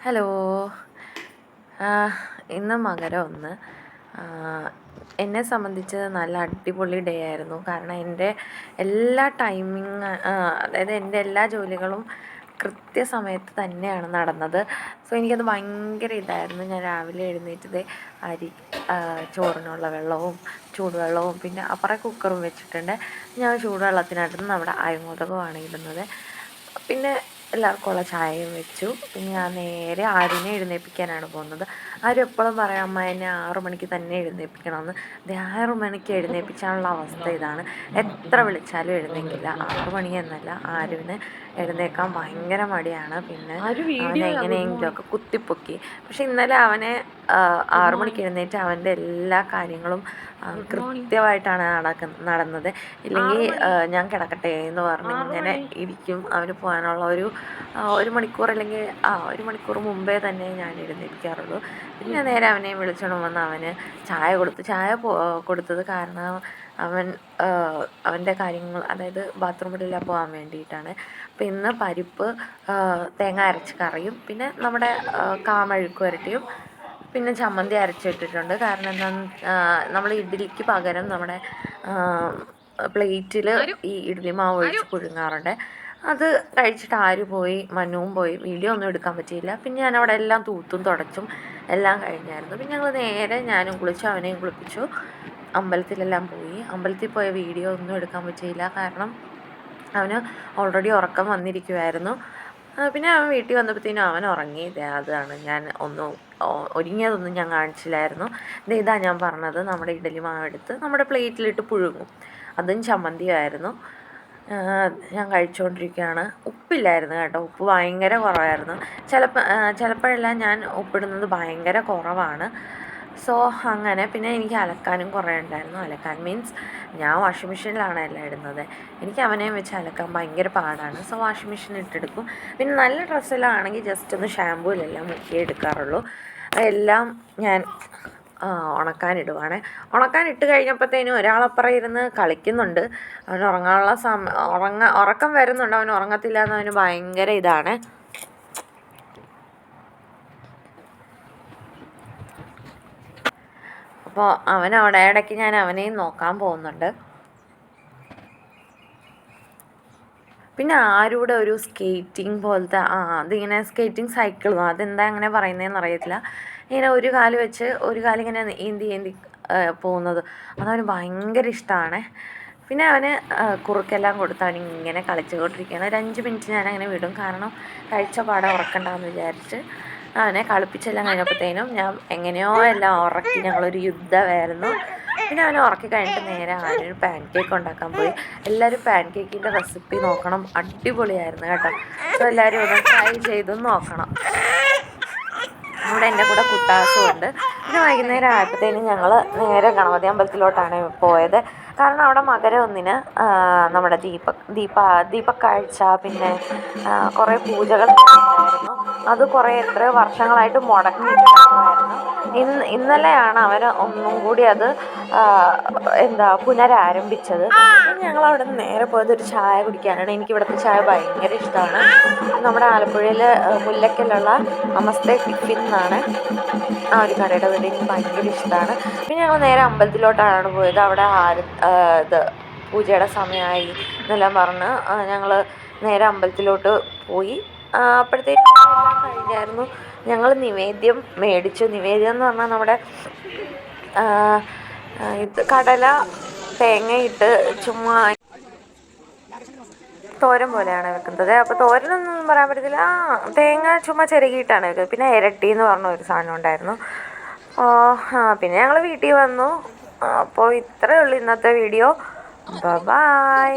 Hello. ഇന്ന് മകരം 1. എന്നെ സംബന്ധിച്ച് നല്ല അടിപൊളി ഡേ ആയിരുന്നു. കാരണം എൻ്റെ എല്ലാ ടൈമിങ് അതായത് എൻ്റെ എല്ലാ ജോലികളും കൃത്യസമയത്ത് തന്നെയാണ് നടന്നത്. സോ എനിക്കത് ഭയങ്കര ഇതായിരുന്നു. ഞാൻ രാവിലെ എഴുന്നേറ്റത് ചോറിനുള്ള വെള്ളവും ചൂടുവെള്ളവും പിന്നെ അപ്പുറം കുക്കറും വെച്ചിട്ടുണ്ട്. ഞാൻ ചൂടുവെള്ളത്തിനകത്ത് നമ്മുടെ അയമോദകമാണ് ഇടുന്നത്. പിന്നെ എല്ലാവർക്കുമുള്ള ചായയും വെച്ചു. പിന്നെ ഞാൻ നേരെ ആര്യനെ എഴുന്നേൽപ്പിക്കാനാണ് പോകുന്നത്. ആരും എപ്പോഴും പറയും അമ്മ എന്നെ 6 മണിക്ക് തന്നെ എഴുന്നേൽപ്പിക്കണമെന്ന്. അത് 6 മണിക്ക് എഴുന്നേൽപ്പിച്ചാനുള്ള അവസ്ഥ ഇതാണ്. എത്ര വിളിച്ചാലും എഴുന്നേൽക്കില്ല. 6 മണി എന്നല്ല, ആര്യന് എഴുന്നേൽക്കാൻ ഭയങ്കര മടിയാണ്. പിന്നെ അവനെ എങ്ങനെയെങ്കിലുമൊക്കെ കുത്തിപ്പൊക്കി. പക്ഷെ ഇന്നലെ അവനെ 6 മണിക്ക് എഴുന്നേറ്റ് അവൻ്റെ എല്ലാ കാര്യങ്ങളും കൃത്യമായിട്ടാണ് നടന്നത്. ഇല്ലെങ്കിൽ ഞാൻ കിടക്കട്ടെ എന്ന് പറഞ്ഞ് ഇങ്ങനെ ഇരിക്കും. അവന് പോകാനുള്ള ഒരു മണിക്കൂർ അല്ലെങ്കിൽ 1 മണിക്കൂർ മുമ്പേ തന്നെ ഞാൻ എഴുന്നേൽപ്പിക്കാറുള്ളൂ. പിന്നെ നേരെ അവനെ വിളിച്ചോണ്ട് വന്ന് അവന് ചായ കൊടുത്തത് കാരണം അവൻ്റെ കാര്യങ്ങൾ, അതായത് ബാത്റൂമിലെല്ലാം പോകാൻ വേണ്ടിയിട്ടാണ്. അപ്പം ഇന്ന് പരിപ്പ് തേങ്ങ അരച്ച് കറിയും പിന്നെ നമ്മുടെ കാമെഴുക്ക് വരട്ടിയും പിന്നെ ചമ്മന്തി അരച്ചിട്ടിട്ടുണ്ട്. കാരണം എന്താണെന്ന് നമ്മൾ ഇഡ്ഡലിക്ക് പകരം നമ്മുടെ പ്ലേറ്റിൽ ഈ ഇഡ്ഡലി മാവ് ഒഴിച്ച് പുഴുങ്ങാറുണ്ട്. അത് കഴിച്ചിട്ട് ആര് പോയി, മനുവും പോയി. വീഡിയോ ഒന്നും എടുക്കാൻ പറ്റിയില്ല. പിന്നെ ഞാൻ അവിടെ എല്ലാം തൂത്തും തുടച്ചും എല്ലാം കഴിഞ്ഞായിരുന്നു. പിന്നെ ഞങ്ങൾ നേരെ ഞാനും കുളിച്ചു, അവനെയും കുളിപ്പിച്ചു, അമ്പലത്തിലെല്ലാം പോയി. അമ്പലത്തിൽ പോയ വീഡിയോ ഒന്നും എടുക്കാൻ പറ്റിയില്ല. കാരണം അവന് ഓൾറെഡി ഉറക്കം വന്നിരിക്കുമായിരുന്നു. പിന്നെ അവൻ വീട്ടിൽ വന്നപ്പോഴത്തേനും അവൻ ഉറങ്ങി. അതാണ് ഞാൻ ഒരുങ്ങിയതൊന്നും ഞാൻ കാണിച്ചില്ലായിരുന്നു. ഇതാ ഞാൻ പറഞ്ഞത്, നമ്മുടെ ഇഡ്ഡലി മാവെടുത്ത് നമ്മുടെ പ്ലേറ്റിലിട്ട് പുഴുങ്ങും. അതും ചമ്മന്തിയായിരുന്നു. ഞാൻ കഴിച്ചുകൊണ്ടിരിക്കുകയാണ്. ഉപ്പില്ലായിരുന്നു കേട്ടോ, ഉപ്പ് ഭയങ്കര കുറവായിരുന്നു. ചിലപ്പോഴെല്ലാം ഞാൻ ഉപ്പിടുന്നത് ഭയങ്കര കുറവാണ്. സോ അങ്ങനെ. പിന്നെ എനിക്ക് അലക്കാനും കുറേ ഉണ്ടായിരുന്നു. അലക്കാൻ മീൻസ് ഞാൻ വാഷിംഗ് മെഷീനിലാണ് എല്ലാം ഇടുന്നത്. എനിക്ക് അവനെയും വെച്ച് അലക്കാൻ ഭയങ്കര പാടാണ്. സോ വാഷിംഗ് മെഷീൻ ഇട്ടെടുക്കും. പിന്നെ നല്ല ഡ്രസ്സെല്ലാം ആണെങ്കിൽ ജസ്റ്റ് ഒന്ന് ഷാമ്പൂയിലെല്ലാം മുക്കിയേ എടുക്കാറുള്ളൂ. അതെല്ലാം ഞാൻ ഉണക്കാനിടുവാണ്. ഉണക്കാനിട്ട് കഴിഞ്ഞപ്പോഴത്തേനും ഒരാളപ്പുറം ഇരുന്ന് കളിക്കുന്നുണ്ട്. അവന് ഉറങ്ങാനുള്ള ഉറക്കം വരുന്നുണ്ട്. അവൻ ഉറങ്ങത്തില്ല എന്നവന് ഭയങ്കര ഇതാണ്. അപ്പോൾ അവനവിടെ ഇടയ്ക്ക് ഞാൻ അവനെയും നോക്കാൻ പോകുന്നുണ്ട്. പിന്നെ ആരുടെ ഒരു സ്കേറ്റിംഗ് പോലത്തെ അതിങ്ങനെ സ്കേറ്റിംഗ് സൈക്കിളും, അതെന്താ അങ്ങനെ പറയുന്നതെന്ന് അറിയത്തില്ല. ഇങ്ങനെ ഒരു കാല് വെച്ച് ഒരു കാലിങ്ങനെ ഏന്തി പോകുന്നത്, അതവന് ഭയങ്കര ഇഷ്ടമാണ്. പിന്നെ അവന് കുറുക്കെല്ലാം കൊടുത്ത് അവനിങ്ങനെ കളിച്ചുകൊണ്ടിരിക്കുകയാണ്. ഒരു 5 മിനിറ്റ് ഞാനങ്ങനെ വിടും. കാരണം കഴിച്ച പാടെ ഉറക്കണ്ടെന്ന് വിചാരിച്ച് അവനെ കളിപ്പിച്ചെല്ലാം കഴിഞ്ഞപ്പോഴത്തേനും ഞാൻ എങ്ങനെയോ എല്ലാം ഉറക്കി. ഞങ്ങളൊരു യുദ്ധമായിരുന്നു. പിന്നെ അവനെ ഉറക്കി കഴിഞ്ഞിട്ട് നേരെ ആരൊരു പാൻ കേക്ക് ഉണ്ടാക്കാൻ പോയി. എല്ലാവരും പാൻ കേക്കിൻ്റെ റെസിപ്പി നോക്കണം, അടിപൊളിയായിരുന്നു കേട്ടോ. സോ എല്ലാവരും ഒന്ന് ട്രൈ ചെയ്ത് നോക്കണം. ഇവിടെ എൻ്റെ കൂടെ കുട്ടാസും ഉണ്ട്. പിന്നെ വൈകുന്നേരം ആയപ്പോഴത്തേനും ഞങ്ങൾ നേരെ ഗണപതി അമ്പലത്തിലോട്ടാണ് പോയത്. കാരണം അവിടെ മകരം 1 നമ്മുടെ ദീപക്കാഴ്ച പിന്നെ കുറേ പൂജകൾ ഉണ്ടായിരുന്നു. അത് എത്രയോ വർഷങ്ങളായിട്ട് മുടങ്ങിയിട്ടുണ്ടായിരുന്നു. ഇന്നലെയാണ് അവർ ഒന്നും കൂടി അത് പുനരാരംഭിച്ചത്. ഞങ്ങൾ അവിടെ നിന്ന് നേരെ പോയത് ഒരു ചായ കുടിക്കാനാണ്. എനിക്ക് ഇവിടുത്തെ ചായ ഭയങ്കര ഇഷ്ടമാണ്. നമ്മുടെ ആലപ്പുഴയിൽ മുല്ലക്കലുള്ള നമസ്തേ ടിഫിൻ എന്നാണ് ഒരു കടയുടെ പേര്. എനിക്ക് ഭയങ്കര ഇഷ്ടമാണ്. പിന്നെ ഞങ്ങൾ നേരെ അമ്പലത്തിലോട്ടാണ് പോയത്. അവിടെ പൂജയുടെ സമയമായി എന്നെല്ലാം പറഞ്ഞ് ഞങ്ങൾ നേരെ അമ്പലത്തിലോട്ട് പോയി. അപ്പോഴത്തേക്കും എല്ലാം കഴിഞ്ഞായിരുന്നു. ഞങ്ങൾ നിവേദ്യം മേടിച്ചു. നിവേദ്യം എന്ന് പറഞ്ഞാൽ നമ്മുടെ കടല തേങ്ങയിട്ട് ചുമ്മാ തോരൻ പോലെയാണ് വെക്കുന്നത്. അപ്പോൾ തോരനൊന്നും പറയാൻ പറ്റത്തില്ല. തേങ്ങ ചുമ്മാ ചിരകിയിട്ടാണ് വെക്കുന്നത്. പിന്നെ ഇരട്ടി എന്ന് പറഞ്ഞ ഒരു സാധനം ഉണ്ടായിരുന്നു. പിന്നെ ഞങ്ങൾ വീട്ടിൽ വന്നു. അപ്പോൾ ഇത്രയേ ഉള്ളൂ ഇന്നത്തെ വീഡിയോ. ബൈ.